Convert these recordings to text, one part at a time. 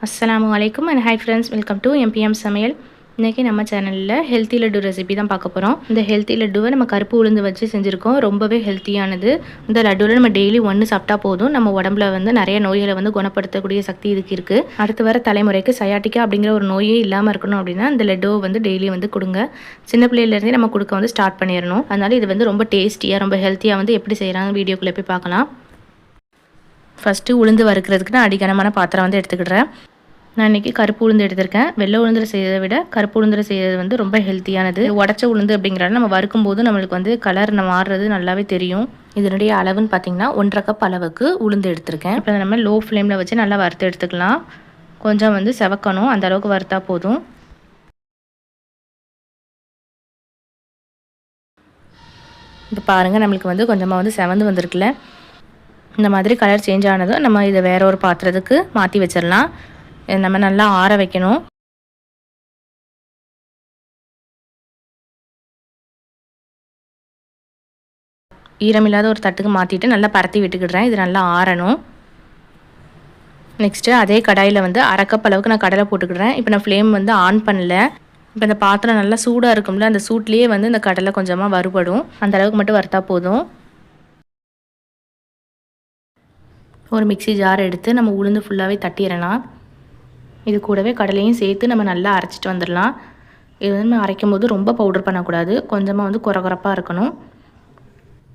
அஸ்ஸலாமு அலைக்கும் and hi friends, welcome to MBM Samayal. இன்றைக்கி நம்ம சேனலில் ஹெல்த்தி லட்டு ரெசிபி தான் பார்க்க போகிறோம். இந்த ஹெல்த்தி லட்டுவை நம்ம கருப்பு உளுந்து வச்சு செஞ்சுருக்கோம். ரொம்பவே ஹெல்த்தியானது. இந்த லட்டுவில் நம்ம டெய்லி ஒன்று சாப்பிட்டா போதும். நம்ம உடம்புல நிறைய நோய்களை குணப்படுத்தக்கூடிய சக்தி இதுக்கு இருக்குது. அடுத்து வர தலைமுறைக்கு சயாட்டிக்கா அப்படிங்கிற ஒரு நோயே இல்லாமல் இருக்கணும் அப்படின்னா இந்த லட்டுவை டெய்லி கொடுங்க. சின்ன பிள்ளையிலேருந்தே நம்ம கொடுக்க ஸ்டார்ட் பண்ணிடணும். அதனால் இது ரொம்ப டேஸ்டியாக ரொம்ப ஹெல்த்தியாக எப்படி செய்கிறாங்க வீடியோக்குள்ளே போய் பார்க்கலாம். ஃபஸ்ட்டு உளுந்து வறுக்கிறதுக்கு நான் அடிக்கனமான பாத்திரம் எடுத்துக்கிடுறேன். நான் இன்றைக்கி கருப்பு உளுந்து எடுத்திருக்கேன். வெள்ளை உளுந்தில் செய்கிறத விட கருப்பு உளுந்தில் செய்கிறது ரொம்ப ஹெல்த்தியானது. உடச்ச உளுந்து அப்படிங்கிறனால நம்ம வறுக்கும் போது நம்மளுக்கு கலர் மாறுறது நல்லாவே தெரியும். இதனுடைய அளவுன்னு பார்த்திங்கன்னா 1.5 கப் அளவுக்கு உளுந்து எடுத்திருக்கேன். இப்போ நம்ம லோ ஃப்ளேமில் வச்சு நல்லா வறுத்து எடுத்துக்கலாம். கொஞ்சம் செவக்கணும், அந்த அளவுக்கு வறுத்தா போதும். இப்போ பாருங்கள், நம்மளுக்கு கொஞ்சமாக செவந்து வந்திருக்குல்ல. இந்த மாதிரி கலர் சேஞ்ச் ஆனதும் நம்ம இதை வேற ஒரு பாத்திரத்துக்கு மாற்றி வச்சிடலாம். நம்ம நல்லா ஆற வைக்கணும். ஈரமில்லாத ஒரு தட்டுக்கு மாற்றிட்டு நல்லா பரத்தி விட்டுக்கிடுறேன். இது நல்லா ஆறணும். நெக்ஸ்ட்டு அதே கடாயில் 1/2 கப் அளவுக்கு நான் கடலை போட்டுக்கிடுறேன். இப்போ நான் ஃப்ளேம் ஆன் பண்ணல. இப்போ இந்த பாத்திரம் நல்லா சூடாக இருக்கும்ல, அந்த சூட்லேயே இந்த கடலை கொஞ்சமாக வறுபடும். அந்த அளவுக்கு மட்டும் வறுத்தா போதும். ஒரு மிக்சி ஜார் எடுத்து நம்ம உளுந்து ஃபுல்லாகவே தட்டிடலாம். இது கூடவே கடலையும் சேர்த்து நம்ம நல்லா அரைச்சிட்டு வந்துடலாம். இது நம்ம அரைக்கும் போது ரொம்ப பவுடர் பண்ணக்கூடாது. கொஞ்சமாக குறகுறப்பாக இருக்கணும்.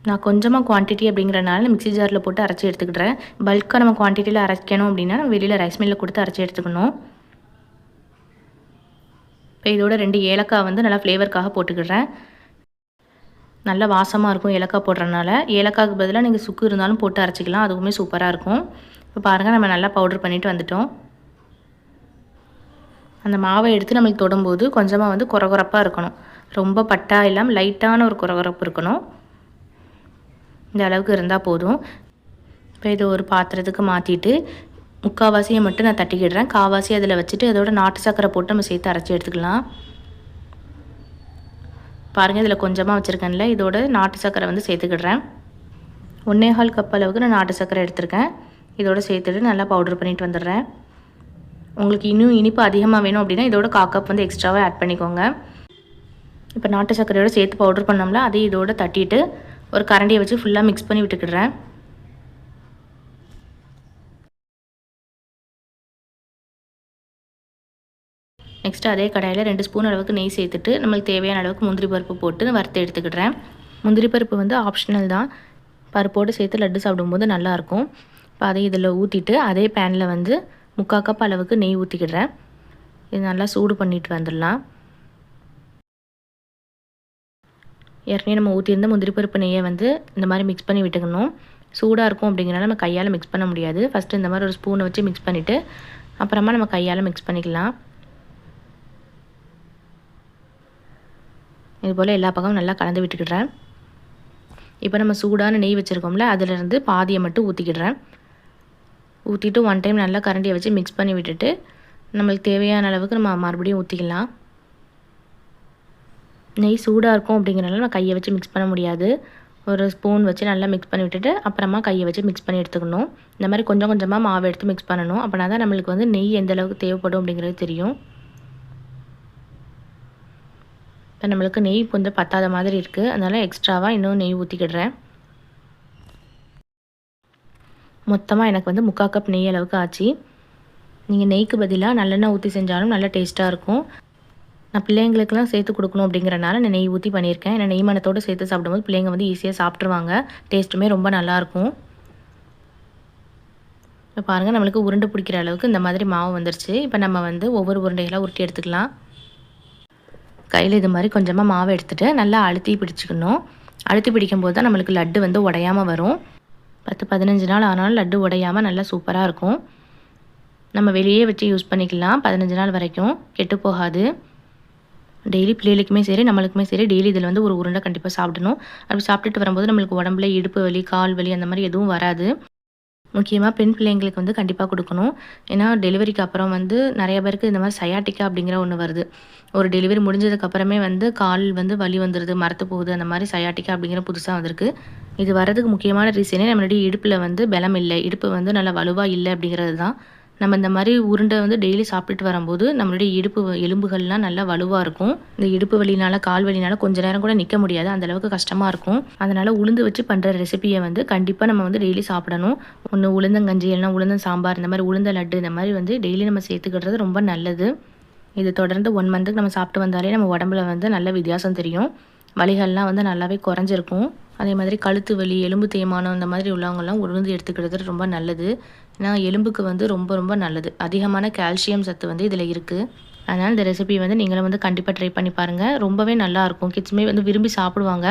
நான் கொஞ்சமாக குவான்டிட்டி அப்படிங்கிறனால மிக்சி ஜாரில் போட்டு அரைச்சி எடுத்துக்கிட்டுறேன். பல்காக நம்ம குவான்டிட்டியில் அரைக்கணும் அப்படின்னா வெளியில் ரைஸ் மில்லில் கொடுத்து அரைச்சி எடுத்துக்கணும். இப்போ இதோட 2 ஏலக்காய் நல்லா ஃப்ளேவருக்காக போட்டுக்கிடுறேன். நல்லா வாசமாக இருக்கும் ஏலக்காய் போடுறதுனால. ஏலக்காய்க்கு பதிலாக நீங்கள் சுக்கு இருந்தாலும் போட்டு அரைச்சிக்கலாம், அதுவுமே சூப்பராக இருக்கும். இப்போ பாருங்கள், நம்ம நல்லா பவுடர் பண்ணிவிட்டு வந்துட்டோம். அந்த மாவை எடுத்து நம்மளுக்கு தொடும்போது கொஞ்சமாக குறகுறப்பாக இருக்கணும். ரொம்ப பட்டா இல்லாமல் லைட்டான ஒரு குறகுறப்பு இருக்கணும். இந்த அளவுக்கு இருந்தால் போதும். இப்போ இது ஒரு பாத்திரத்துக்கு மாற்றிட்டு முக்கால்வாசியை மட்டும் நான் தட்டிக்கிடுறேன். கால்வாசி அதில் வச்சுட்டு அதோட நாட்டு சக்கரை போட்டு நம்ம சேர்த்து அரைச்சி எடுத்துக்கலாம். பாருங்கள், இதில் கொஞ்சமாக வச்சுருக்கேன்ல, இதோட நாட்டு சக்கரை சேர்த்துக்கிடுறேன். 1.25 கப் அளவுக்கு நான் நாட்டு சக்கரை எடுத்திருக்கேன். இதோட சேர்த்துட்டு நல்லா பவுட்ரு பண்ணிட்டு வந்துடுறேன். உங்களுக்கு இன்னும் இனிப்பு அதிகமாக வேணும் அப்படின்னா இதோட 1/4 கப் எக்ஸ்ட்ராவாக ஆட் பண்ணிக்கோங்க. இப்போ நாட்டு சக்கரையோட சேர்த்து பவுட்ரு பண்ணோம்ல, அதையும் இதோட தட்டிட்டு ஒரு கரண்டியை வச்சு ஃபுல்லாக மிக்ஸ் பண்ணி விட்டுக்கிடுறேன். நெக்ஸ்ட்டு அதே கடாயில் 2 ஸ்பூன் அளவுக்கு நெய் சேர்த்துட்டு நம்மளுக்கு தேவையான அளவுக்கு முந்திரி பருப்பு போட்டு வறுத்து எடுத்துக்கிடுறேன். முந்திரி பருப்பு ஆப்ஷனல் தான். பருப்போடு சேர்த்து லட்டு சாப்பிடும்போது நல்லாயிருக்கும். இப்போ அதை இதில் ஊற்றிட்டு அதே பேனில் 3/4 கப் அளவுக்கு நெய் ஊற்றிக்கிடுறேன். இது நல்லா சூடு பண்ணிட்டு வந்துடலாம். ஏற்கனவே நம்ம ஊற்றியிருந்த முந்திரி பருப்பு நெய்யை இந்த மாதிரி மிக்ஸ் பண்ணி விட்டுக்கணும். சூடாக இருக்கும் அப்படிங்கிறனால நம்ம கையால் மிக்ஸ் பண்ண முடியாது. ஃபஸ்ட்டு இந்த மாதிரி ஒரு ஸ்பூனை வச்சு மிக்ஸ் பண்ணிவிட்டு அப்புறமா நம்ம கையால் மிக்ஸ் பண்ணிக்கலாம். இதுபோல் எல்லா பக்கமும் நல்லா கலந்து விட்டுக்கிடுறேன். இப்போ நம்ம சூடான நெய் வச்சுருக்கோம்ல, அதிலிருந்து பாதியை மட்டும் ஊற்றிக்கிடுறேன். ஊற்றிட்டு 1 டைம் நல்லா கரண்டியை வச்சு மிக்ஸ் பண்ணி விட்டுட்டு நம்மளுக்கு தேவையான அளவுக்கு நம்ம மறுபடியும் ஊற்றிக்கலாம். நெய் சூடாக இருக்கும் அப்படிங்கிறனால நான் கையை வச்சு மிக்ஸ் பண்ண முடியாது. ஒரு ஸ்பூன் வச்சு நல்லா மிக்ஸ் பண்ணி விட்டுட்டு அப்புறமா கையை வச்சு மிக்ஸ் பண்ணி எடுத்துக்கணும். இந்த மாதிரி கொஞ்சம் கொஞ்சமாக மாவு எடுத்து மிக்ஸ் பண்ணணும். அப்படின்னா தான் நம்மளுக்கு நெய் எந்த அளவுக்கு தேவைப்படும் அப்படிங்கிறது தெரியும். இப்போ நம்மளுக்கு நெய் கொஞ்சம் பத்தாத மாதிரி இருக்குது, அதனால் எக்ஸ்ட்ராவாக இன்னும் நெய் ஊற்றிக்கிடுறேன். மொத்தமாக எனக்கு 3/4 கப் நெய் அளவுக்கு ஆச்சு. நீங்கள் நெய்க்கு பதிலாக நல்லெண்ணெய் ஊற்றி செஞ்சாலும் நல்லா டேஸ்ட்டாக இருக்கும். நான் பிள்ளைங்களுக்கெல்லாம் சேர்த்து கொடுக்கணும் அப்படிங்கிறனால நான் நெய் ஊற்றி பண்ணியிருக்கேன். ஏன்னா நெய் மணத்தோடு சேர்த்து சாப்பிடும்போது பிள்ளைங்க ஈஸியாக சாப்பிட்ருவாங்க. டேஸ்ட்டுமே ரொம்ப நல்லாயிருக்கும். இப்போ பாருங்கள், நம்மளுக்கு உருண்டை பிடிக்கிற அளவுக்கு இந்த மாதிரி மாவு வந்துருச்சு. இப்போ நம்ம ஒவ்வொரு உருண்டைகளாக உருட்டி எடுத்துக்கலாம். கையில் இது மாதிரி கொஞ்சமாக மாவை எடுத்துகிட்டு நல்லா அழுத்தி பிடிச்சிக்கணும். அழுத்தி பிடிக்கும்போது தான் நம்மளுக்கு லட்டு உடையாமல் வரும். 10-15 நாள் ஆனாலும் லட்டு உடையாமல் நல்லா சூப்பராக இருக்கும். நம்ம வெளியே வச்சு யூஸ் பண்ணிக்கலாம். 15 நாள் வரைக்கும் கெட்டு போகாது. டெய்லி பிள்ளைகளுக்குமே சரி நம்மளுக்குமே சரி டெய்லி இதில் ஒரு உருண்டை கண்டிப்பாக சாப்பிடணும். அப்படி சாப்பிட்டுட்டு வரும்போது நம்மளுக்கு உடம்புல இடுப்பு வலி, கால் வலி அந்த மாதிரி எதுவும் வராது. முக்கியமாக பெண் பிள்ளைங்களுக்கு கண்டிப்பாக கொடுக்கணும். ஏன்னா டெலிவரிக்கு அப்புறம் நிறைய பேருக்கு இந்த மாதிரி சயாட்டிக்கா அப்படிங்கிற ஒன்று வருது. ஒரு டெலிவரி முடிஞ்சதுக்கப்புறமே கால் வலி வந்துடுது, மரத்து போகுது, அந்த மாதிரி சயாட்டிக்கா அப்படிங்கிற புதுசாக வந்திருக்கு. இது வர்றதுக்கு முக்கியமான ரீசனே நம்மளுடைய இடுப்பில் பலம் இல்லை, இடுப்பு நல்லா வலுவாக இல்லை அப்படிங்கிறது தான். நம்ம இந்த மாதிரி உருண்டை வந்து டெய்லி சாப்பிட்டுட்டு வரும்போது நம்மளுடைய எலும்புகள்லாம் நல்லா வலுவாக இருக்கும். இந்த இடுப்பு வலினால கால் வலினால கொஞ்ச நேரம் கூட நிற்க முடியாது, அந்தளவுக்கு கஷ்டமாக இருக்கும். அதனால் உளுந்து வச்சு பண்ணுற ரெசிபியை வந்து கண்டிப்பாக நம்ம வந்து டெய்லி சாப்பிடணும். ஒன்று உளுந்தங்கஞ்சி இல்லைனா உளுந்தன் சாம்பார், இந்த மாதிரி உளுந்த லட்டு இந்த மாதிரி வந்து டெய்லி நம்ம சேர்த்துக்கிடுறது ரொம்ப நல்லது. இது தொடர்ந்து 1 மந்த்துக்கு நம்ம சாப்பிட்டு வந்தாலே நம்ம உடம்புல வந்து நல்ல வித்தியாசம் தெரியும். வலிகள்லாம் வந்து நல்லாவே குறைஞ்சிருக்கும். அதே மாதிரி கழுத்து வலி, எலும்பு தேய்மானம் இந்த மாதிரி உள்ளவங்கலாம் உளுந்து எடுத்துக்கிறது ரொம்ப நல்லது. ஏன்னா எலும்புக்கு வந்து ரொம்ப ரொம்ப நல்லது. அதிகமான கால்சியம் சத்து வந்து இதில் இருக்குது. அதனால் இந்த ரெசிபி வந்து நீங்களும் வந்து கண்டிப்பாக ட்ரை பண்ணி பாருங்கள். ரொம்பவே நல்லாயிருக்கும். கிட்ஸுமே வந்து விரும்பி சாப்பிடுவாங்க.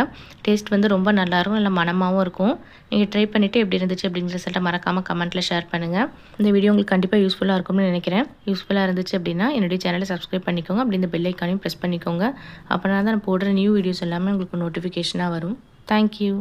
டேஸ்ட் வந்து ரொம்ப நல்லாயிருக்கும், நல்ல மணமாகவும் இருக்கும். நீங்கள் ட்ரை பண்ணிவிட்டு எப்படி இருந்துச்சு அப்படிங்கிற ரிசல்ட்டை மறக்காமல் கமெண்ட்டில் ஷேர் பண்ணுங்கள். இந்த வீடியோ உங்களுக்கு கண்டிப்பாக யூஸ்ஃபுல்லாக இருக்கும்னு நினைக்கிறேன். யூஸ்ஃபுல்லாக இருந்துச்சு அப்படின்னா என்னுடைய சேனலை சப்ஸ்கிரைப் பண்ணிக்கோங்க. அப்படி இந்த பெல் ஐக்கானையும் ப்ரெஸ் பண்ணிக்கோங்க. அப்படின்னா தான் நான் போடுற நியூ வீடியோஸ் எல்லாமே உங்களுக்கு நோட்டிஃபிகேஷனாக வரும். தேங்க்யூ.